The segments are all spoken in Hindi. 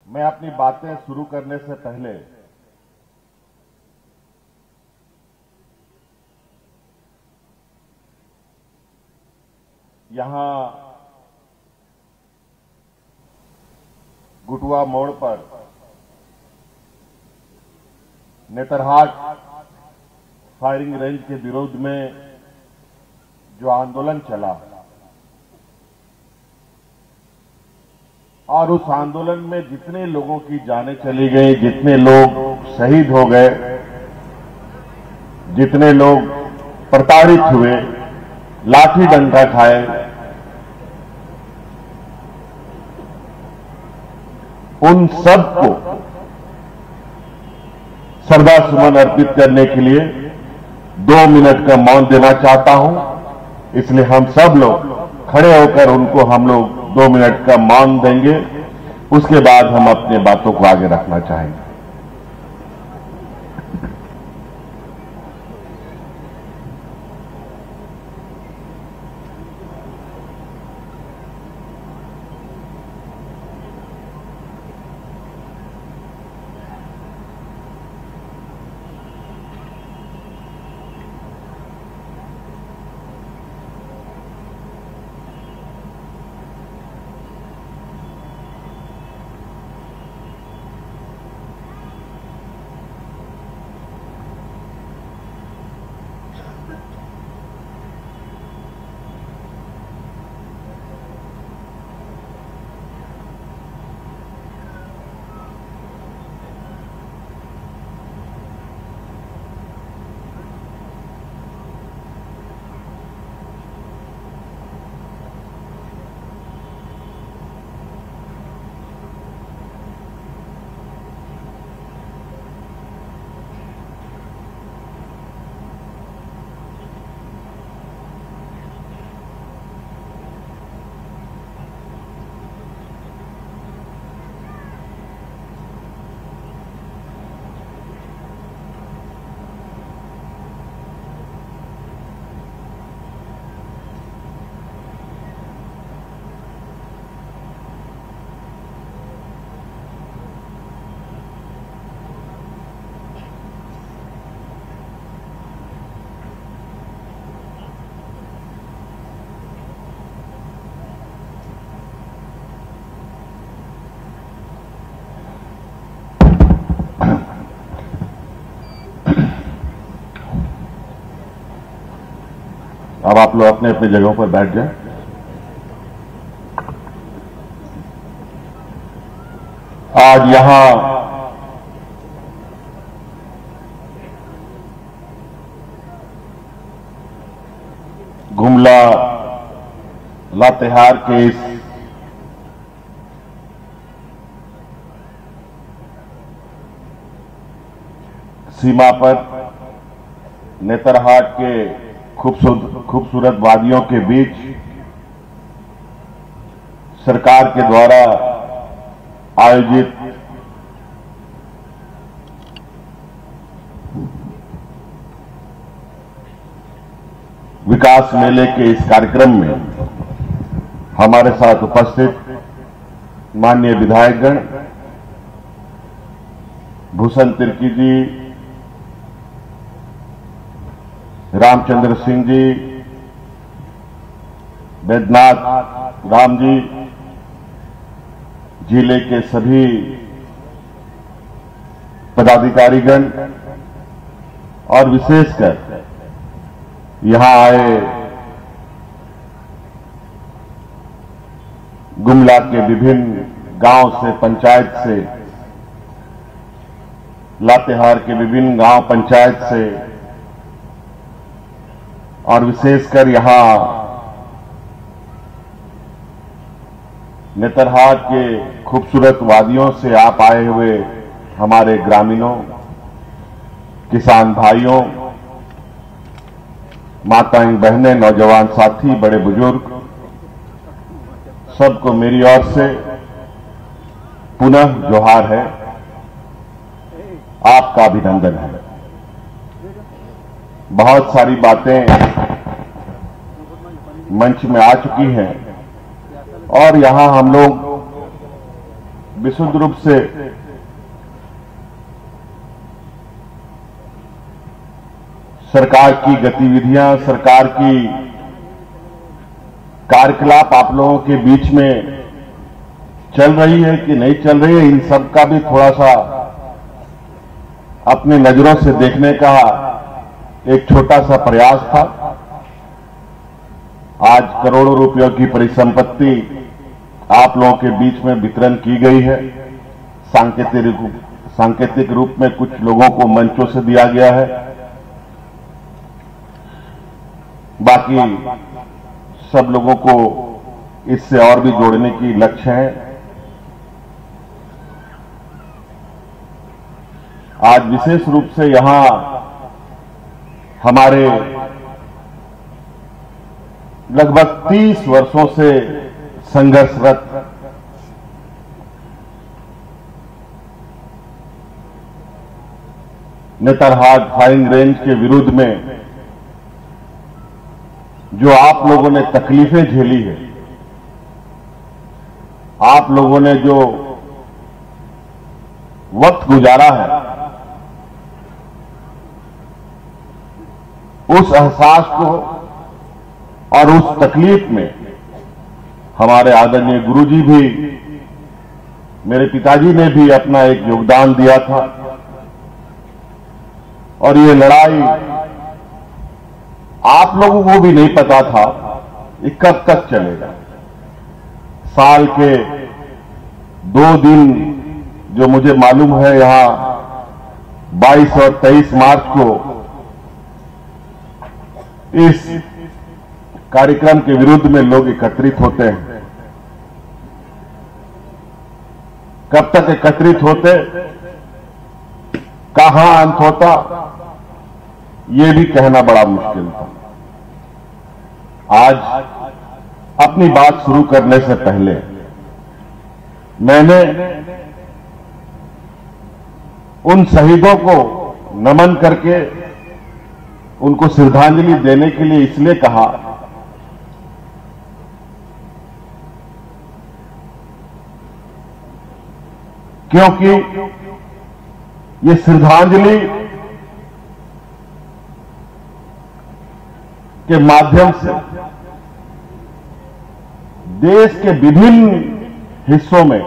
मैं अपनी बातें शुरू करने से पहले यहां गुटवा मोड़ पर नेतरहाट फायरिंग रेंज के विरोध में जो आंदोलन चला और उस आंदोलन में जितने लोगों की जानें चली गई, जितने लोग शहीद हो गए, जितने लोग प्रताड़ित हुए, लाठी डंडा खाए, उन सबको श्रद्धासुमन अर्पित करने के लिए 2 मिनट का मौन देना चाहता हूं। इसलिए हम सब लोग खड़े होकर उनको हम लोग 2 मिनट का मौन देंगे। उसके बाद हम अपने बातों को आगे रखना चाहेंगे। अब आप लोग अपने अपने जगहों पर बैठ जाएं। आज यहां गुमला लातेहार के इस सीमा पर नेतरहाट के खूबसूरत वादियों के बीच सरकार के द्वारा आयोजित विकास मेले के इस कार्यक्रम में हमारे साथ उपस्थित माननीय विधायकगण भूषण तिर्की जी, रामचंद्र सिंह जी, बैद्यनाथ राम जी, जिले के सभी पदाधिकारीगण और विशेषकर यहां आए गुमला के विभिन्न गांव से, पंचायत से, लातेहार के विभिन्न गांव पंचायत से और विशेषकर यहां नेतरहाट के खूबसूरत वादियों से आप आए हुए हमारे ग्रामीणों, किसान भाइयों, माताएं, बहनें, नौजवान साथी, बड़े बुजुर्ग, सबको मेरी ओर से पुनः जोहार है, आपका अभिनंदन है। बहुत सारी बातें मंच में आ चुकी हैं और यहां हम लोग विशुद्ध रूप से सरकार की गतिविधियां, सरकार की कार्यकलाप आप लोगों के बीच में चल रही है कि नहीं चल रही है, इन सब का भी थोड़ा सा अपनी नजरों से देखने का एक छोटा सा प्रयास था। आज करोड़ों रुपयों की परिसंपत्ति आप लोगों के बीच में वितरण की गई है। सांकेतिक रूप में कुछ लोगों को मंचों से दिया गया है, बाकी सब लोगों को इससे और भी जोड़ने की लक्ष्य है। आज विशेष रूप से यहां हमारे लगभग 30 वर्षों से संघर्षरत नेतरहाट फायरिंग रेंज के विरुद्ध में जो आप लोगों ने तकलीफें झेली है, आप लोगों ने जो वक्त गुजारा है, उस एहसास को और उस तकलीफ में हमारे आदरणीय गुरुजी भी, मेरे पिताजी ने भी अपना एक योगदान दिया था। और ये लड़ाई आप लोगों को भी नहीं पता था ये कब तक चलेगा। साल के 2 दिन जो मुझे मालूम है, यहां 22 और 23 मार्च को इस कार्यक्रम के विरुद्ध में लोग एकत्रित होते हैं। कब तक एकत्रित होते, कहां अंत होता, ये भी कहना बड़ा मुश्किल था। आज अपनी बात शुरू करने से पहले मैंने उन शहीदों को नमन करके उनको श्रद्धांजलि देने के लिए इसलिए कहा क्योंकि ये श्रद्धांजलि के माध्यम से देश के विभिन्न हिस्सों में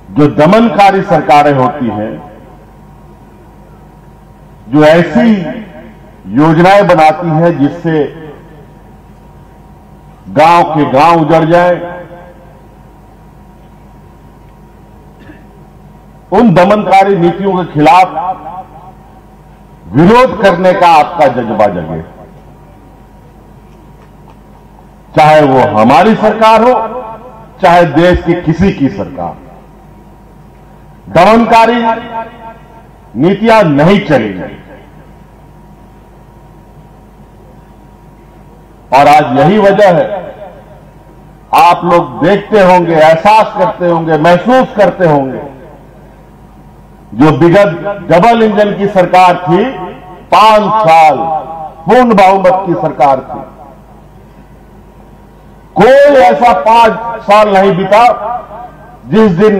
जो दमनकारी सरकारें होती हैं, जो ऐसी योजनाएं बनाती हैं जिससे गांव के गांव उजड़ जाए, उन दमनकारी नीतियों के खिलाफ विरोध करने का आपका जज्बा जगे। चाहे वो हमारी सरकार हो, चाहे देश की किसी की सरकार, दमनकारी नीतियां नहीं चलेंगी। और आज यही वजह है, आप लोग देखते होंगे, एहसास करते होंगे, महसूस करते होंगे, जो विगत डबल इंजन की सरकार थी, 5 साल पूर्ण बहुमत की सरकार थी, कोई ऐसा 5 साल नहीं बीता जिस दिन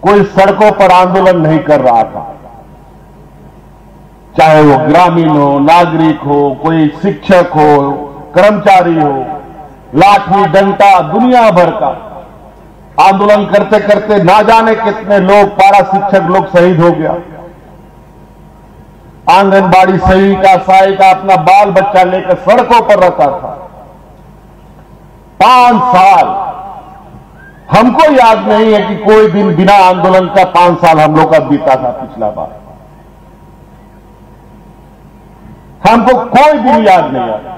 कोई सड़कों पर आंदोलन नहीं कर रहा था। चाहे वो ग्रामीण हो, नागरिक हो, कोई शिक्षक हो, कर्मचारी हो, लाठी डंडा दुनिया भर का आंदोलन करते करते ना जाने कितने लोग, पारा शिक्षक लोग शहीद हो गया। आंगनबाड़ी सेविका सहायिका अपना बाल बच्चा लेकर सड़कों पर रहता था। 5 साल हमको याद नहीं है कि कोई दिन बिना आंदोलन का 5 साल हम लोग का बीता था। पिछला बार हमको कोई दिन याद नहीं आता।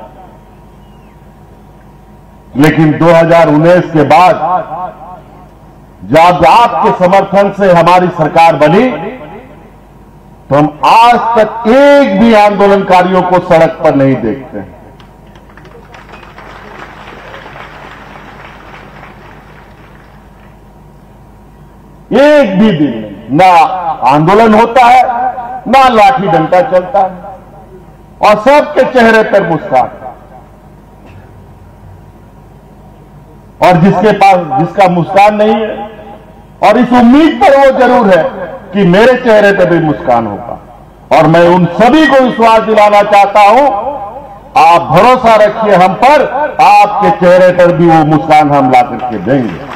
लेकिन 2019 के बाद जब आपके समर्थन से हमारी सरकार बनी, तो हम आज तक एक भी आंदोलनकारियों को सड़क पर नहीं देखते हैं। एक भी दिन नहीं, ना आंदोलन होता है, ना लाठी डंडा चलता है, और सबके चेहरे पर मुस्कान। और जिसके पास जिसका मुस्कान नहीं है, और इस उम्मीद पर वो जरूर है कि मेरे चेहरे पर भी मुस्कान होगा। और मैं उन सभी को विश्वास दिलाना चाहता हूं, आप भरोसा रखिए हम पर, आपके चेहरे पर भी वो मुस्कान हम ला करके देंगे।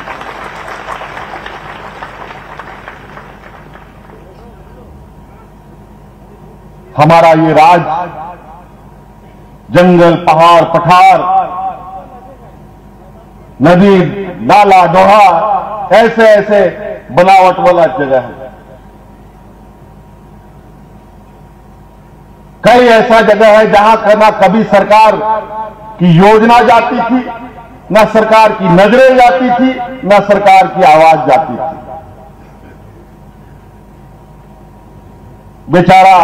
हमारा ये राज जंगल, पहाड़, पठार, नदी, नाला, दोहा, ऐसे ऐसे बनावट वाला जगह है। कई ऐसा जगह है जहां ना कभी सरकार की योजना जाती थी, ना सरकार की नजरें जाती थी, ना सरकार की आवाज जाती थी। बेचारा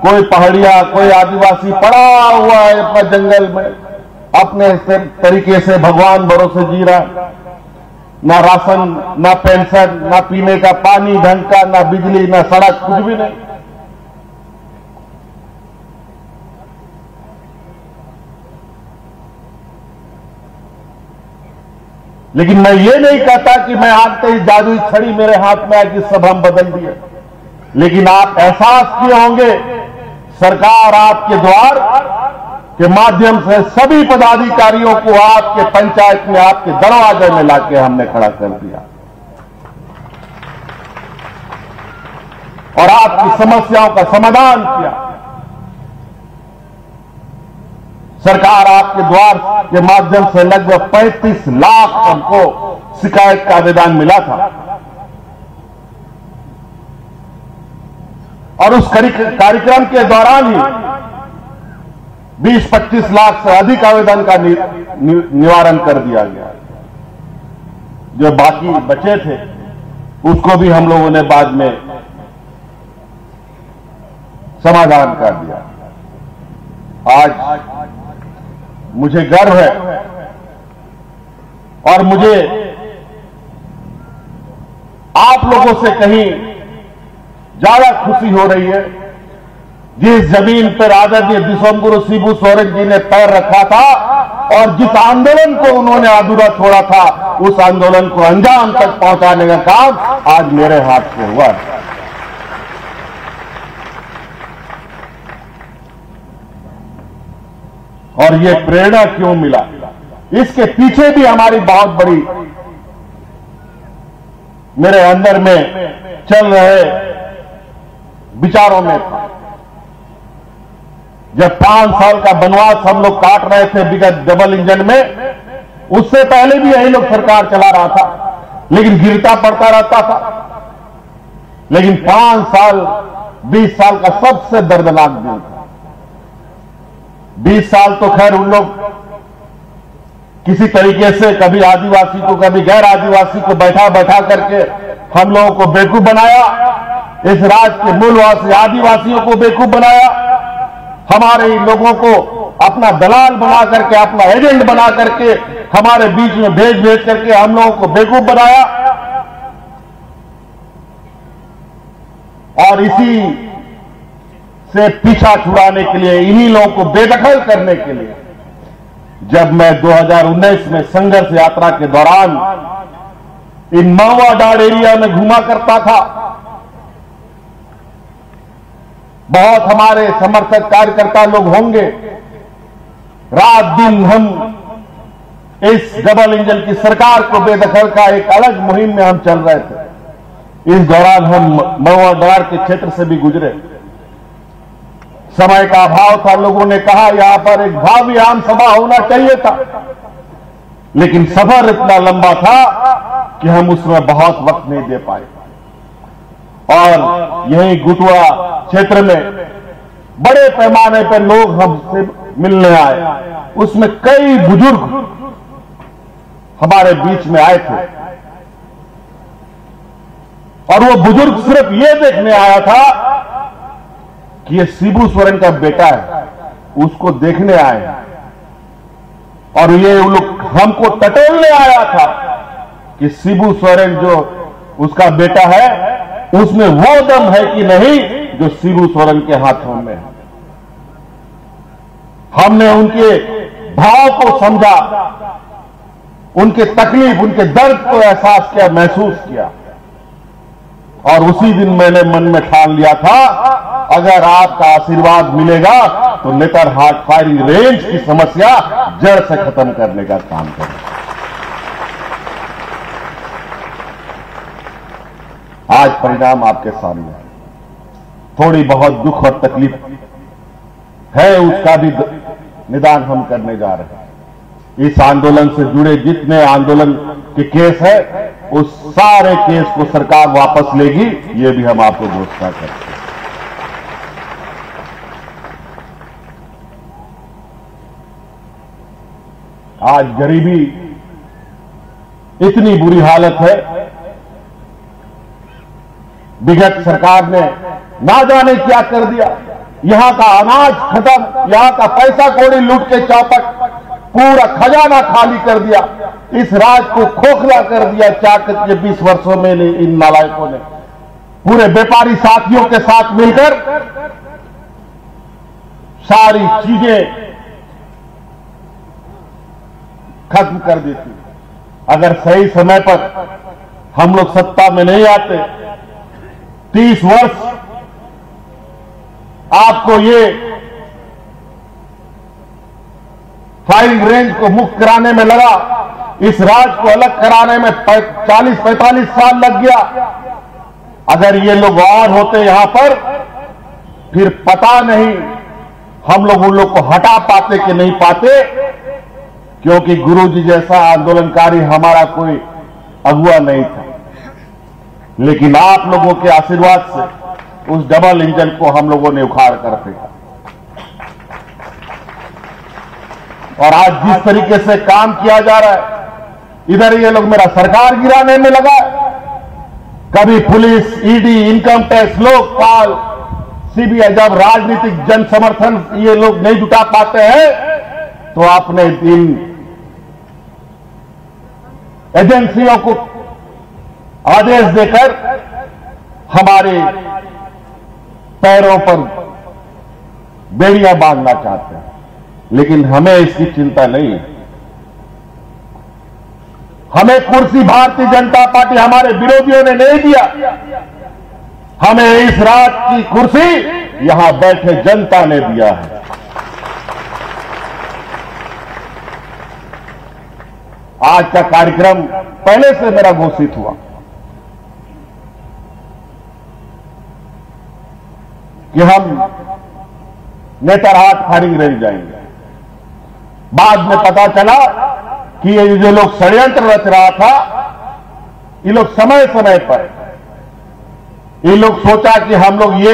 कोई पहाड़िया, कोई आदिवासी पड़ा हुआ है अपना जंगल में, अपने तरीके से भगवान भरोसे जी रहा। ना राशन, ना पेंशन, ना पीने का पानी ढंग का, ना बिजली, ना सड़क, कुछ भी नहीं। लेकिन मैं ये नहीं कहता कि मैं आज इस जादुई छड़ी मेरे हाथ में आके सब हम बदल दिए। लेकिन आप एहसास किए होंगे, सरकार आपके द्वार के माध्यम से सभी पदाधिकारियों को आपके पंचायत में, आपके दरवाजे में लाके हमने खड़ा कर दिया और आपकी समस्याओं का समाधान किया। सरकार आपके द्वार के माध्यम से लगभग 35 लाख हमको शिकायत का आवेदन मिला था, और उस कार्यक्रम के दौरान ही 20-25 लाख से अधिक आवेदन का निवारण कर दिया गया। जो बाकी बचे थे उसको भी हम लोगों ने बाद में समाधान कर दिया। आज मुझे गर्व है और मुझे आप लोगों से कहीं ज्यादा खुशी हो रही है। जिस जमीन पर आदरणीय विश्वगुरु शिबू सोरेन जी ने पैर रखा था और जिस आंदोलन को उन्होंने अधूरा छोड़ा था, उस आंदोलन को अंजाम तक पहुंचाने का काम आज मेरे हाथ से हुआ है। और ये प्रेरणा क्यों मिला, इसके पीछे भी हमारी बहुत बड़ी मेरे अंदर में चल रहे विचारों में था। जब 5 साल का वनवास हम लोग काट रहे थे विगत डबल इंजन में, उससे पहले भी यही लोग सरकार चला रहा था, लेकिन गिरता पड़ता रहता था। लेकिन 5 साल 20 साल का सबसे दर्दनाक दिन था। 20 साल तो खैर उन लोग किसी तरीके से कभी आदिवासी को, कभी गैर आदिवासी को बैठा बैठा करके हम लोगों को बेवकूफ बनाया, इस राज्य के मूलवासी आदिवासियों को बेवकूफ बनाया, हमारे लोगों को अपना दलाल बना करके, अपना एजेंट बना करके हमारे बीच में भेज भेज करके हम लोगों को बेवकूफ बनाया। और इसी से पीछा छुड़ाने के लिए, इन्हीं लोगों को बेदखल करने के लिए जब मैं 2019 में संघर्ष यात्रा के दौरान इन मावाडार एरिया में घूमा करता था, बहुत हमारे समर्थक कार्यकर्ता लोग होंगे, रात दिन हम इस डबल इंजन की सरकार को बेदखल का एक अलग मुहिम में हम चल रहे थे। इस दौरान हम मावाडार के क्षेत्र से भी गुजरे। समय का अभाव था, लोगों ने कहा यहां पर एक भावी आम सभा होना चाहिए था, लेकिन सफर इतना लंबा था कि हम उसमें बहुत वक्त नहीं दे पाए। और यही गुटवा क्षेत्र में बड़े पैमाने पर लोग हमसे मिलने आए, उसमें कई बुजुर्ग हमारे बीच में आए थे। और वो बुजुर्ग सिर्फ ये देखने आया था कि ये शिबू सोरेन का बेटा है, उसको देखने आए। और ये लोग हमको टटोलने आया था कि शिबू सोरेन जो उसका बेटा है, उसमें वो दम है कि नहीं जो शिबू सोरेन के हाथों में है। हमने उनके भाव को समझा उनके तकलीफ, उनके दर्द को एहसास किया, महसूस किया। और उसी दिन मैंने मन में ठान लिया था, अगर आपका आशीर्वाद मिलेगा तो नेतरहाट फायरिंग रेंज की समस्या जड़ से खत्म करने का काम करें। आज परिणाम आपके सामने है। थोड़ी बहुत दुख और तकलीफ है, उसका भी निदान हम करने जा रहे हैं। इस आंदोलन से जुड़े जितने आंदोलन के केस है, उस सारे केस को सरकार वापस लेगी, ये भी हम आपको घोषणा करते हैं। आज गरीबी इतनी बुरी हालत है, विगत सरकार ने ना जाने क्या कर दिया। यहां का अनाज खत्म, यहां का पैसा कौड़ी लूट के चौपट, पूरा खजाना खाली कर दिया। इस राज को खोखला कर दिया चाकत के 20 वर्षों में इन नालायकों ने पूरे व्यापारी साथियों के साथ मिलकर सारी चीजें खत्म कर दी थी। अगर सही समय पर हम लोग सत्ता में नहीं आते, 30 वर्ष आपको ये फायरिंग रेंज को मुक्त कराने में लगा, इस राज को अलग कराने में 40-45 साल लग गया। अगर ये लोग और होते यहां पर, फिर पता नहीं हम लोग उन लोग को हटा पाते कि नहीं पाते, क्योंकि गुरुजी जैसा आंदोलनकारी हमारा कोई अगुआ नहीं था। लेकिन आप लोगों के आशीर्वाद से उस डबल इंजन को हम लोगों ने उखाड़ कर फेंका। और आज जिस तरीके से काम किया जा रहा है, इधर ये लोग मेरा सरकार गिराने में लगा, कभी police, ED, income tax, Lokpal, CBI, जब राजनीतिक जन समर्थन ये लोग नहीं जुटा पाते हैं, तो आपने इन एजेंसियों को आदेश देकर हमारे पैरों पर बेड़ियां बांधना चाहते हैं। लेकिन हमें इसकी चिंता नहीं है। हमें कुर्सी भारतीय जनता पार्टी, हमारे विरोधियों ने नहीं दिया, हमें इस रात की कुर्सी यहां बैठे जनता ने दिया है। आज का कार्यक्रम पहले से मेरा घोषित हुआ कि हम नेतरहाट फायरिंग रेंज जाएंगे। बाद में पता चला कि ये जो लोग षड्यंत्र रच रहा था, ये लोग समय समय पर ये लोग सोचा कि हम लोग ये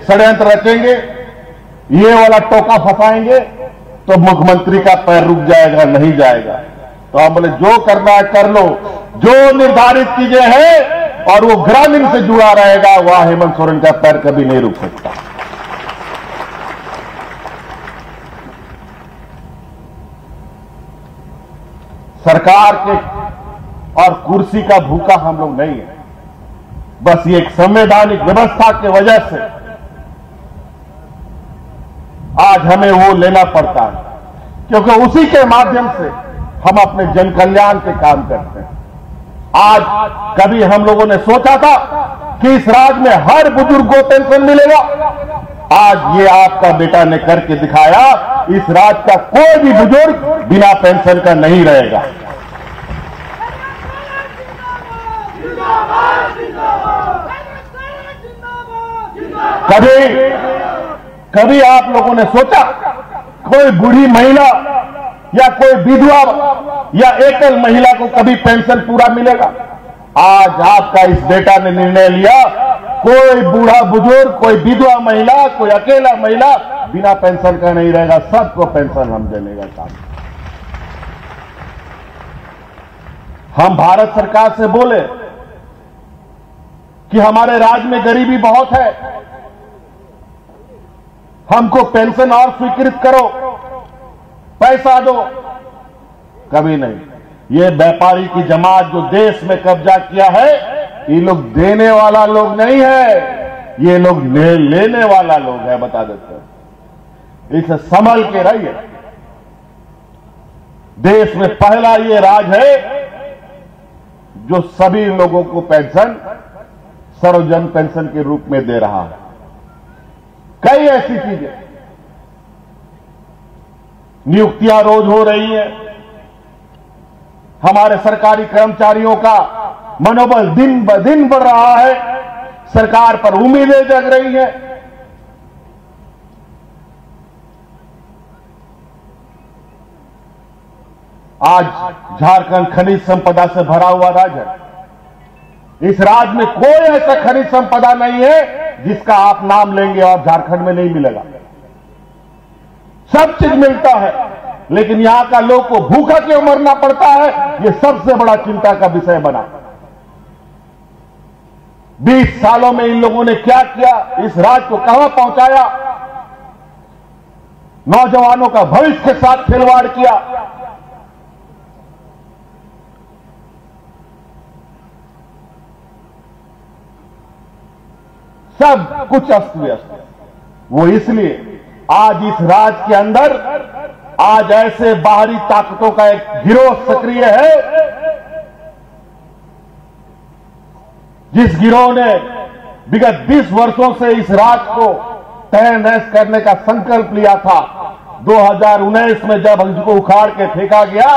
षड्यंत्र रचेंगे, ये वाला टोका फंसाएंगे तो मुख्यमंत्री का पैर रुक जाएगा, नहीं जाएगा। तो हम बोले जो करना है कर लो, जो निर्धारित चीजें हैं और वो ग्रामीण से जुड़ा रहेगा, वह हेमंत सोरेन का पैर कभी नहीं रुक सकता। सरकार के और कुर्सी का भूखा हम लोग नहीं है, बस ये एक संवैधानिक व्यवस्था की वजह से आज हमें वो लेना पड़ता है, क्योंकि उसी के माध्यम से हम अपने जन कल्याण के काम करते हैं। आज कभी हम लोगों ने सोचा था कि इस राज्य में हर बुजुर्ग को पेंशन मिलेगा, आज ये आपका बेटा ने करके दिखाया, इस राज्य का कोई भी बुजुर्ग बिना पेंशन का नहीं रहेगा। कभी आप लोगों ने सोचा कोई बूढ़ी महिला या कोई विधवा या एकल महिला को कभी पेंशन पूरा मिलेगा? आज आपका इस बेटा ने निर्णय लिया, कोई बूढ़ा बुजुर्ग, कोई विधवा महिला, कोई अकेला महिला बिना पेंशन का नहीं रहेगा, सबको पेंशन हम देने का काम। हम भारत सरकार से बोले कि हमारे राज्य में गरीबी बहुत है, हमको पेंशन और स्वीकृत करो, पैसा दो। कभी नहीं। ये व्यापारी की जमात जो देश में कब्जा किया है, ये लोग देने वाला लोग नहीं है, ये लोग लेने वाला लोग है, बता देते हैं। इसे संभल के रहिए। देश में पहला ये राज है जो सभी लोगों को पेंशन सर्वजन पेंशन के रूप में दे रहा है। कई ऐसी चीजें, नियुक्तियां रोज हो रही हैं, हमारे सरकारी कर्मचारियों का मनोबल दिन ब दिन बढ़ रहा है, सरकार पर उम्मीदें जग रही हैं। आज झारखंड खनिज संपदा से भरा हुआ राज्य है। इस राज्य में कोई ऐसा खनिज संपदा नहीं है जिसका आप नाम लेंगे और झारखंड में नहीं मिलेगा। सब चीज मिलता है, लेकिन यहां का लोग को भूखा क्यों मरना पड़ता है, यह सबसे बड़ा चिंता का विषय बना। 20 सालों में इन लोगों ने क्या किया, इस राज्य को कहां पहुंचाया, नौजवानों का भविष्य के साथ खिलवाड़ किया। सब कुछ अस्त व्यस्त। वो इसलिए आज इस राज्य के अंदर आज ऐसे बाहरी ताकतों का एक गिरोह सक्रिय है, जिस गिरोह ने विगत 20 वर्षों से इस राज्य को तहस-नहस करने का संकल्प लिया था। 2019 में जब इसको उखाड़ के फेंका गया,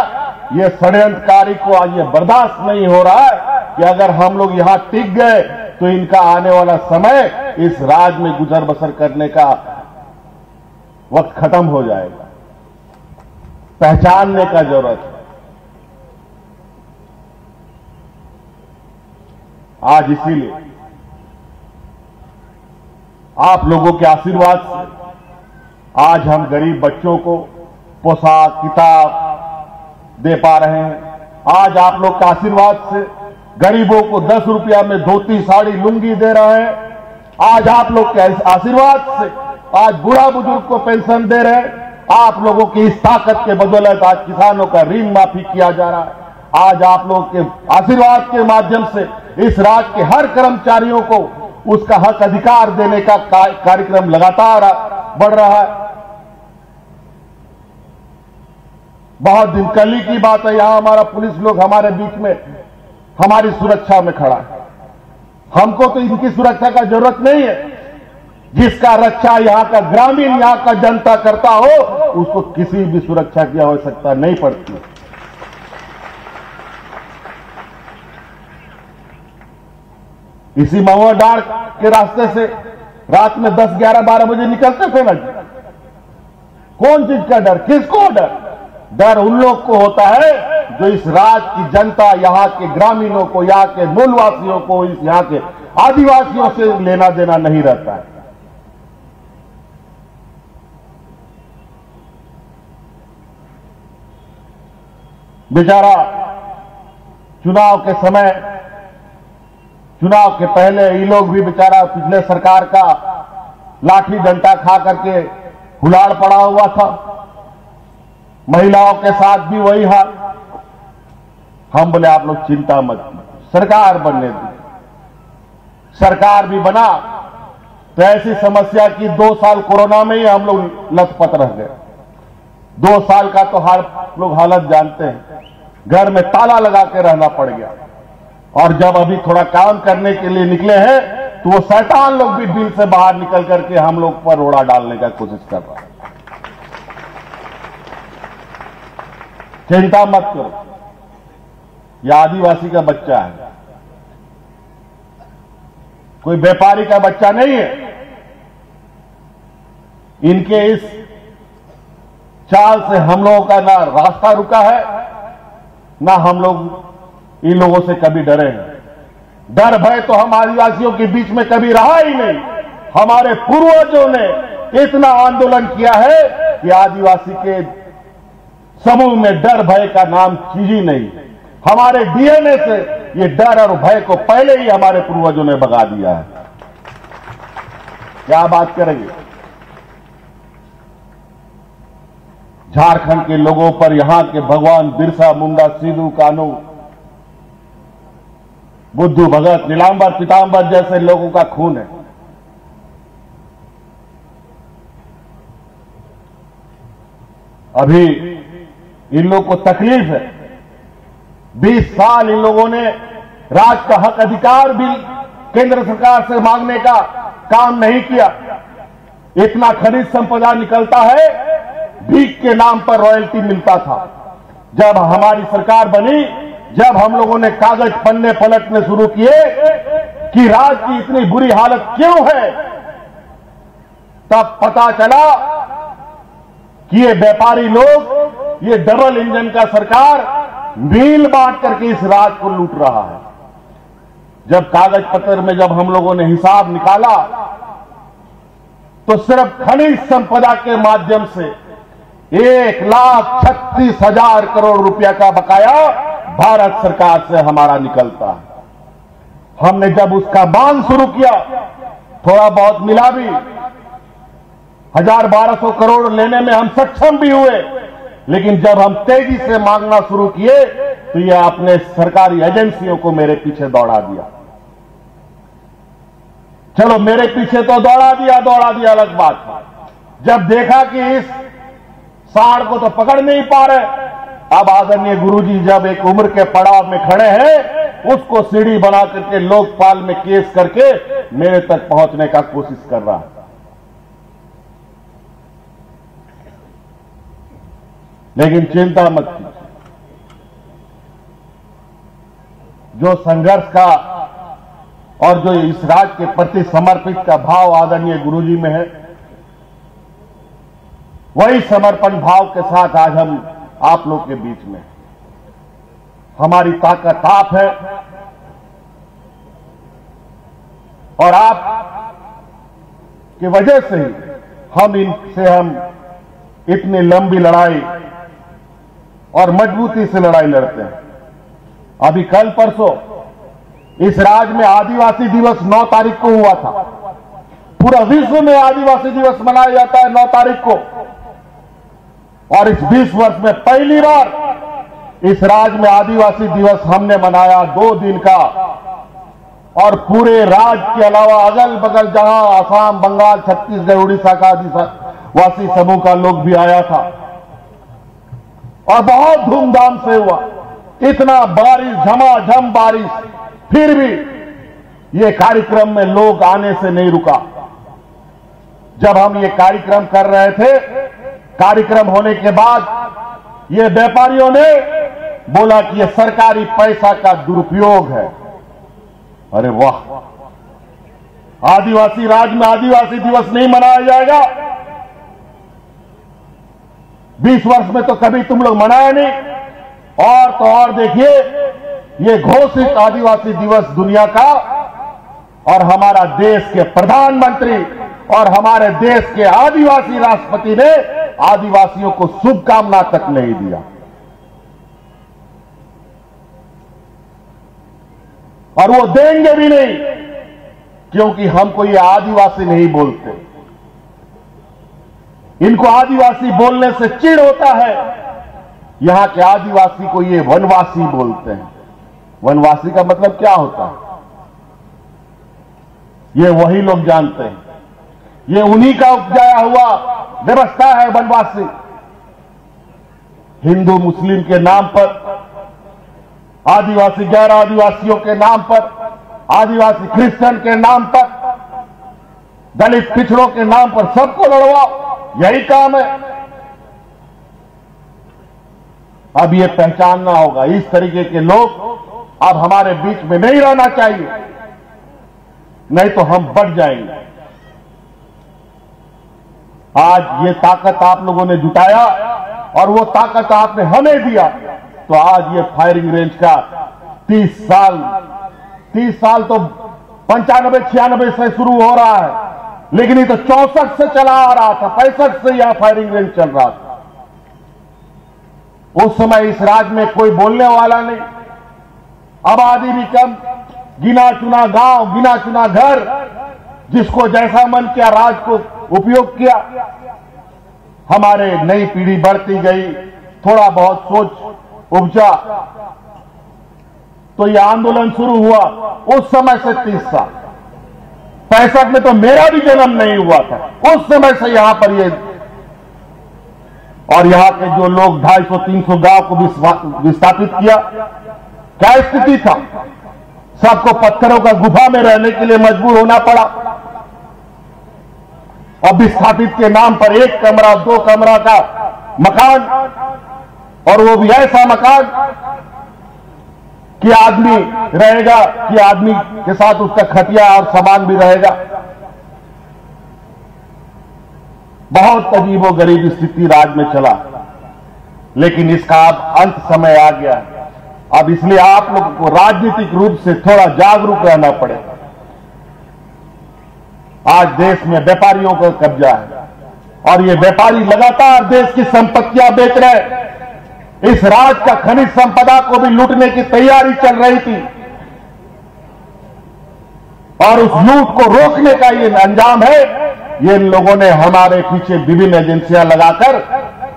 ये षड्यंत्रकारी को आज ये बर्दाश्त नहीं हो रहा है कि अगर हम लोग यहां टिक गए तो इनका आने वाला समय इस राज्य में गुजर बसर करने का वक्त खत्म हो जाएगा। पहचानने का जरूरत है। आज इसीलिए आप लोगों के आशीर्वाद से आज हम गरीब बच्चों को पोशाक किताब दे पा रहे हैं। आज आप लोग के आशीर्वाद से गरीबों को 10 रुपया में धोती साड़ी लुंगी दे रहे हैं। आज आप लोग के आशीर्वाद से आज बूढ़ा बुजुर्ग को पेंशन दे रहे हैं। आप लोगों की इस ताकत के बदौलत आज किसानों का ऋण माफी किया जा रहा है। आज आप लोगों के आशीर्वाद के माध्यम से इस राज्य के हर कर्मचारियों को उसका हक अधिकार देने का कार्यक्रम लगातार बढ़ रहा है। बहुत दिन कल ही की बात है, यहां हमारा पुलिस लोग हमारे बीच में हमारी सुरक्षा में खड़ा है। हमको तो इनकी सुरक्षा का जरूरत नहीं है। जिसका रक्षा यहां का ग्रामीण, यहां का जनता करता हो, उसको किसी भी सुरक्षा की आवश्यकता नहीं पड़ती। इसी महुआ डांड के रास्ते से रात में 10, 11, 12 बजे निकलते थे ना जी। कौन चीज का डर, किसको डर? डर उन लोग को होता है जो इस राज्य की जनता, यहां के ग्रामीणों को, यहां के मूलवासियों को, यहां के आदिवासियों से लेना देना नहीं रहता है। बेचारा चुनाव के समय, चुनाव के पहले ये लोग भी बेचारा पिछले सरकार का लाठी डंडा खा करके हुलाड़ पड़ा हुआ था। महिलाओं के साथ भी वही हाल। हम बोले आप लोग चिंता मत कीजिए, सरकार बनने दी। सरकार भी बना तो ऐसी समस्या की 2 साल कोरोना में ही हम लोग लथपथ रह गए। 2 साल का तो लोग हालत जानते हैं। घर में ताला लगा के रहना पड़ गया। और जब अभी थोड़ा काम करने के लिए निकले हैं तो वो शैतान लोग भी दिल से बाहर निकल करके हम लोग पर रोड़ा डालने का कोशिश कर रहा है। चिंता मत करो, यह आदिवासी का बच्चा है, कोई व्यापारी का बच्चा नहीं है। इनके इस चाल से हम लोगों का ना रास्ता रुका है, ना हम लोग इन लोगों से कभी डरे हैं। डर भय तो हम आदिवासियों के बीच में कभी रहा ही नहीं। हमारे पूर्वजों ने इतना आंदोलन किया है कि आदिवासी के समूह में डर भय का नाम चीज ही नहीं। हमारे डीएनए से ये डर और भय को पहले ही हमारे पूर्वजों ने भगा दिया है। क्या बात करेंगे? झारखंड के लोगों पर यहां के भगवान बिरसा मुंडा, सिद्धू कान्हू, बुद्धू भगत, नीलांबर पीतांबर जैसे लोगों का खून है। अभी इन लोग को तकलीफ है। 20 साल इन लोगों ने राज का हक अधिकार भी केंद्र सरकार से मांगने का काम नहीं किया। इतना खनिज संपदा निकलता है, भीख के नाम पर रॉयल्टी मिलता था। जब हमारी सरकार बनी, जब हम लोगों ने कागज पन्ने पलटने शुरू किए कि राज्य की इतनी बुरी हालत क्यों है, तब पता चला कि ये व्यापारी लोग, ये डबल इंजन का सरकार मील बांट करके इस राज्य को लूट रहा है। जब कागज पत्र में जब हम लोगों ने हिसाब निकाला तो सिर्फ खनिज संपदा के माध्यम से 1,36,000 करोड़ रुपया का बकाया भारत सरकार से हमारा निकलता है। हमने जब उसका मांग शुरू किया, थोड़ा बहुत मिला भी, 1,000-1,200 करोड़ लेने में हम सक्षम भी हुए, लेकिन जब हम तेजी से मांगना शुरू किए तो यह अपने सरकारी एजेंसियों को मेरे पीछे दौड़ा दिया। चलो मेरे पीछे तो दौड़ा दिया अलग बात है। जब देखा कि इस सांड को तो पकड़ नहीं पा रहे, अब आदरणीय गुरुजी जब एक उम्र के पड़ाव में खड़े हैं, उसको सीढ़ी बना करके लोकपाल में केस करके मेरे तक पहुंचने का कोशिश कर रहा है। लेकिन चिंता मत कीजिए, जो संघर्ष का और जो इस राज्य के प्रति समर्पित का भाव आदरणीय गुरुजी में है, वही समर्पण भाव के साथ आज हम आप लोग के बीच में। हमारी ताकत आप है और आप की वजह से ही हम इतनी लंबी लड़ाई और मजबूती से लड़ाई लड़ते हैं। अभी कल परसों इस राज्य में आदिवासी दिवस 9 तारीख को हुआ था। पूरा विश्व में आदिवासी दिवस मनाया जाता है 9 तारीख को, और इस 20 वर्ष में पहली बार इस राज्य में आदिवासी दिवस हमने मनाया 2 दिन का। और पूरे राज्य के अलावा अगल बगल जहां असम, बंगाल, छत्तीसगढ़, उड़ीसा का आदिवासी समूह का लोग भी आया था और बहुत धूमधाम से हुआ। इतना बारिश, झमाझम बारिश, फिर भी ये कार्यक्रम में लोग आने से नहीं रुका। जब हम ये कार्यक्रम कर रहे थे, कार्यक्रम होने के बाद ये व्यापारियों ने बोला कि ये सरकारी पैसा का दुरुपयोग है। अरे वाह, आदिवासी राज्य में आदिवासी दिवस नहीं मनाया जाएगा? 20 वर्ष में तो कभी तुम लोग मनाया नहीं। और तो और देखिए, ये घोषित आदिवासी दिवस दुनिया का, और हमारा देश के प्रधानमंत्री और हमारे देश के आदिवासी राष्ट्रपति ने आदिवासियों को शुभकामना तक नहीं दिया। और वो देंगे भी नहीं, क्योंकि हमको ये आदिवासी नहीं बोलते। इनको आदिवासी बोलने से चिढ़ होता है। यहां के आदिवासी को ये वनवासी बोलते हैं। वनवासी का मतलब क्या होता है, ये वही लोग जानते हैं। ये उन्हीं का उपजाया हुआ व्यवस्था है वनवासी। हिंदू मुस्लिम के नाम पर, आदिवासी गैर आदिवासियों के नाम पर, आदिवासी क्रिश्चियन के नाम पर, दलित पिछड़ों के नाम पर सबको लड़वाओ, यही काम है। अब ये पहचानना होगा, इस तरीके के लोग अब हमारे बीच में नहीं रहना चाहिए, नहीं तो हम बढ़ जाएंगे। आज ये ताकत आप लोगों ने जुटाया और वो ताकत आपने हमें दिया, तो आज ये फायरिंग रेंज का 30 साल तो 95-96 से शुरू हो रहा है, लेकिन ये तो 64 से चला आ रहा था, 65 से यहां फायरिंग रेंज चल रहा था। उस समय इस राज्य में कोई बोलने वाला नहीं, आबादी भी कम, गिना चुना गांव, गिना चुना घर, जिसको जैसा मन किया राज को उपयोग किया। हमारे नई पीढ़ी बढ़ती गई, थोड़ा बहुत सोच उपजा, तो यह आंदोलन शुरू हुआ। उस समय से 30 साल, 65 में तो मेरा भी जन्म नहीं हुआ था। उस समय से यहां पर ये और यहां के जो लोग 250-300 गांव को विस्थापित किया, क्या स्थिति था? सबको पत्थरों का गुफा में रहने के लिए मजबूर होना पड़ा। और विस्थापित के नाम पर 1 कमरा 2 कमरा का मकान, और वो भी ऐसा मकान कि आदमी रहेगा, कि आदमी के साथ उसका खटिया और सामान भी रहेगा। बहुत अजीबोगरीब स्थिति राज्य में चला, लेकिन इसका अब अंत समय आ गया। अब इसलिए आप लोगों को राजनीतिक रूप से थोड़ा जागरूक रहना पड़ेगा। आज देश में व्यापारियों का कब्जा है, और ये व्यापारी लगातार देश की संपत्तियां बेच रहे हैं। इस राज्य का खनिज संपदा को भी लूटने की तैयारी चल रही थी, और उस लूट को रोकने का ये अंजाम है। ये इन लोगों ने हमारे पीछे विभिन्न एजेंसियां लगाकर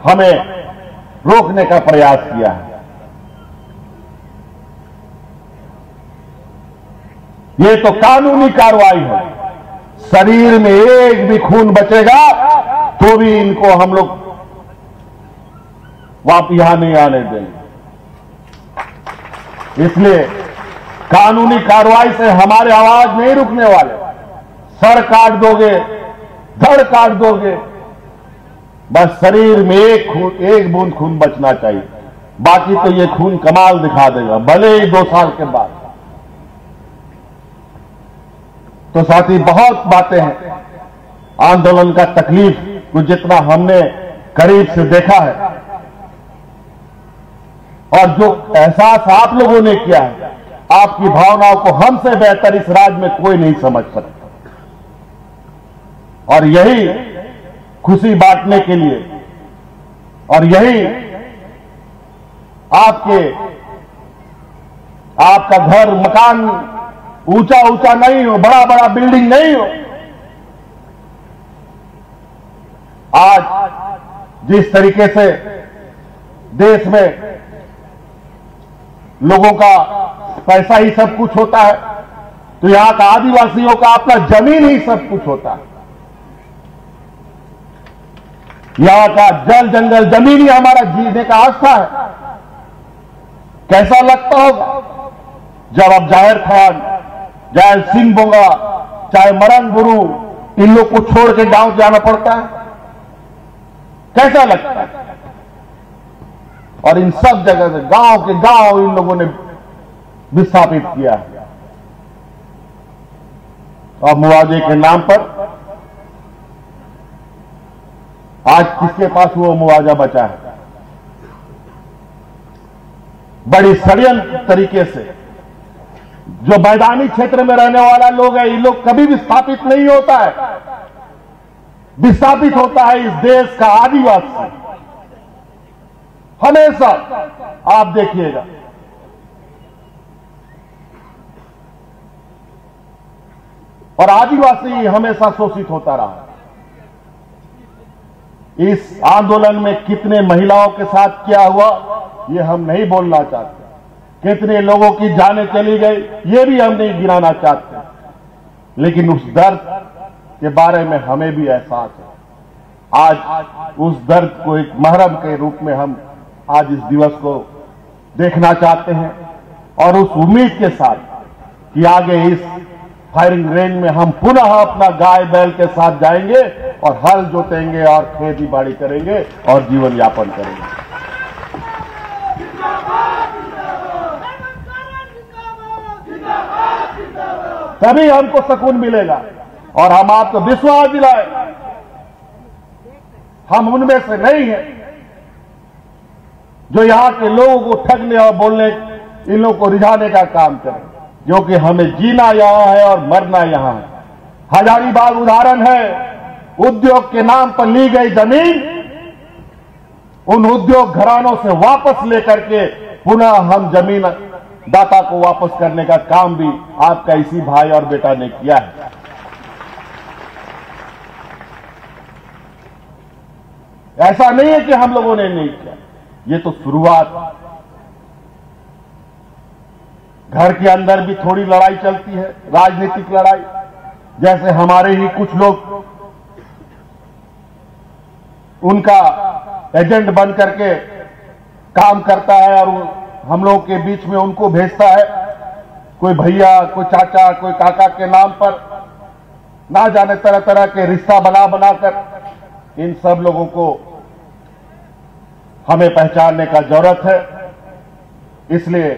हमें रोकने का प्रयास किया है। ये तो कानूनी कार्रवाई है। शरीर में एक भी खून बचेगा तो भी इनको हम लोग वापस यहां नहीं आने देंगे। इसलिए कानूनी कार्रवाई से हमारे आवाज नहीं रुकने वाले। सर काट दोगे, धड़ काट दोगे, बस शरीर में एक बूंद खून बचना चाहिए। बाकी तो ये खून कमाल दिखा देगा, भले ही 2 साल के बाद। तो साथी, बहुत बातें हैं। आंदोलन का तकलीफ को जितना हमने करीब से देखा है, और जो एहसास आप लोगों ने किया है, आपकी भावनाओं को हमसे बेहतर इस राज्य में कोई नहीं समझ सकता। और यही खुशी बांटने के लिए, और यही आपका घर मकान ऊंचा ऊंचा नहीं हो, बड़ा बड़ा बिल्डिंग नहीं हो। आज जिस तरीके से देश में लोगों का पैसा ही सब कुछ होता है, तो यहां का आदिवासियों का अपना जमीन ही सब कुछ होता है। यहां का जल जंगल जमीन ही हमारा जीने का आस्था है। कैसा लगता होगा जब अब जाहिर खान, चाहे सिंह बोंगा, चाहे मरंग गुरु, इन लोग को छोड़ के गांव जाना पड़ता है? कैसा लगता है? और इन सब जगह से गांव के गांव इन लोगों ने विस्थापित किया है। और मुआवजे के नाम पर आज किसके पास वो मुआवजा बचा है? बड़ी षड्यंत्र तरीके से जो मैदानी क्षेत्र में रहने वाला लोग है, ये लोग कभी विस्थापित नहीं होता है। विस्थापित होता है इस देश का आदिवासी, हमेशा। आप देखिएगा, और आदिवासी हमेशा शोषित होता रहा। इस आंदोलन में कितने महिलाओं के साथ क्या हुआ ये हम नहीं बोलना चाहते, कितने लोगों की जानें चली गई ये भी हम नहीं गिनाना चाहते, लेकिन उस दर्द के बारे में हमें भी एहसास है। आज उस दर्द को एक महरम के रूप में हम आज इस दिवस को देखना चाहते हैं, और उस उम्मीद के साथ कि आगे इस फायरिंग रेंज में हम पुनः अपना गाय बैल के साथ जाएंगे और हल जोतेंगे और खेती बाड़ी करेंगे और जीवन यापन करेंगे। तभी हमको सुकून मिलेगा। और हम आपको विश्वास दिलाए, हम उनमें से नहीं हैं जो यहां के लोगों को ठगने और बोलने, इन लोगों को रिझाने का काम करें, क्योंकि हमें जीना यहां है और मरना यहां है। हजारीबाग उदाहरण है। उद्योग के नाम पर ली गई जमीन उन उद्योग घरानों से वापस लेकर के पुनः हम जमीन दाता को वापस करने का काम भी आपका इसी भाई और बेटा ने किया है। ऐसा नहीं है कि हम लोगों ने नहीं किया, ये तो शुरुआत। घर के अंदर भी थोड़ी लड़ाई चलती है, राजनीतिक लड़ाई। जैसे हमारे ही कुछ लोग उनका एजेंट बन करके काम करता है और हम लोगों के बीच में उनको भेजता है, कोई भैया, कोई चाचा, कोई काका के नाम पर ना जाने तरह तरह के रिश्ता बना बनाकर इन सब लोगों को हमें पहचानने का जरूरत है। इसलिए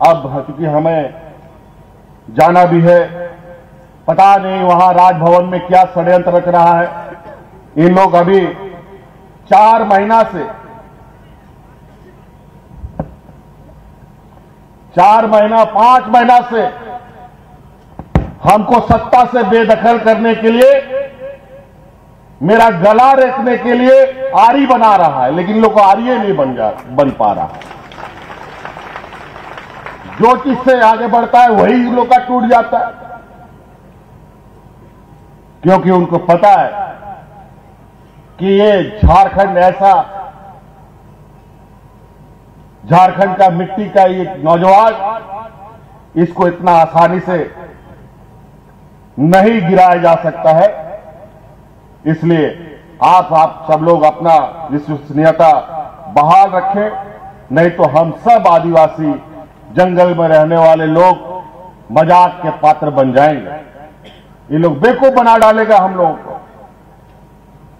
अब क्योंकि हमें जाना भी है, पता नहीं वहां राजभवन में क्या षड्यंत्र रच रहा है। इन लोग अभी 4 महीना से 4 महीना 5 महीना से हमको सत्ता से बेदखल करने के लिए, मेरा गला रेतने के लिए आरी बना रहा है, लेकिन लोग को आर्य नहीं बन पा रहा। जो चीज से आगे बढ़ता है वही लोग का टूट जाता है, क्योंकि उनको पता है कि ये झारखंड ऐसा, झारखंड का मिट्टी का ये नौजवान, इसको इतना आसानी से नहीं गिराया जा सकता है। इसलिए आप सब लोग अपना विश्वसनीयता बहाल रखें, नहीं तो हम सब आदिवासी जंगल में रहने वाले लोग मजाक के पात्र बन जाएंगे। ये लोग बेवकूफ बना डालेगा हम लोगों को।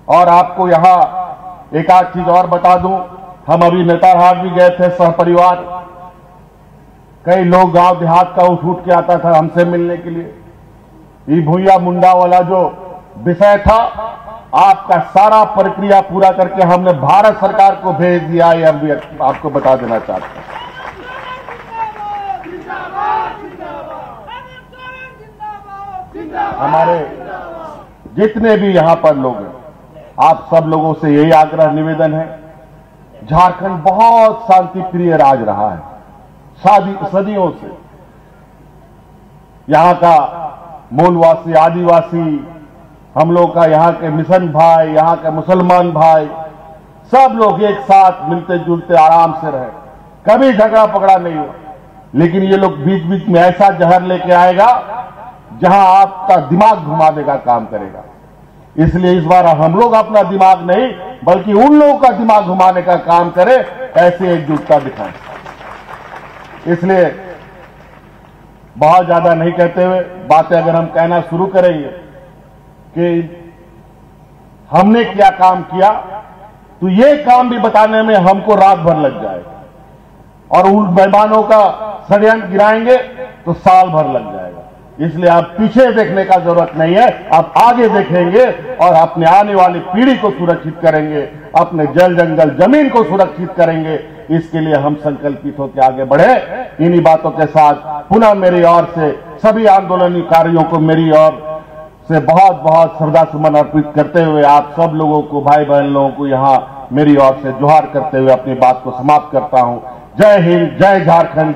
और आपको यहां एक आध चीज और बता दूं, हम अभी नेतारहाट भी गए थे सहपरिवार। कई लोग गांव देहात का उठ के आता था हमसे मिलने के लिए। ये भूया मुंडा वाला जो विषय था, आपका सारा प्रक्रिया पूरा करके हमने भारत सरकार को भेज दिया है। हम भी आपको बता देना चाहते हैं। हमारे जितने भी यहां पर लोग हैं, आप सब लोगों से यही आग्रह निवेदन है, झारखंड बहुत शांति प्रिय राज रहा है सदियों से। यहां का मूलवासी, आदिवासी, हम लोग का यहाँ के मिशन भाई, यहाँ के मुसलमान भाई, सब लोग एक साथ मिलते जुलते आराम से रहे, कभी झगड़ा पकड़ा नहीं हुआ। लेकिन ये लोग बीच बीच में ऐसा जहर लेके आएगा जहां आपका दिमाग घुमा देगा, काम करेगा। इसलिए इस बार हम लोग अपना दिमाग नहीं बल्कि उन लोगों का दिमाग घुमाने का काम करें, ऐसे एकजुटता दिखाएं। इसलिए बहुत ज्यादा नहीं कहते हुए बातें अगर हम कहना शुरू करेंगे कि हमने क्या काम किया, तो ये काम भी बताने में हमको रात भर लग जाएगा, और उन मेहमानों का षड्यंत्र गिराएंगे तो साल भर लग जाएगा। इसलिए आप पीछे देखने का जरूरत नहीं है, आप आगे देखेंगे और अपने आने वाली पीढ़ी को सुरक्षित करेंगे, अपने जल जंगल जमीन को सुरक्षित करेंगे। इसके लिए हम संकल्पित होकर आगे बढ़े। इन्हीं बातों के साथ पुनः मेरी ओर से सभी आंदोलनकारियों को मेरी ओर से बहुत बहुत श्रद्धा सुमन अर्पित करते हुए आप सब लोगों को, भाई बहन लोगों को यहां मेरी ओर से जोहार करते हुए अपनी बात को समाप्त करता हूं। जय हिंद, जय झारखंड।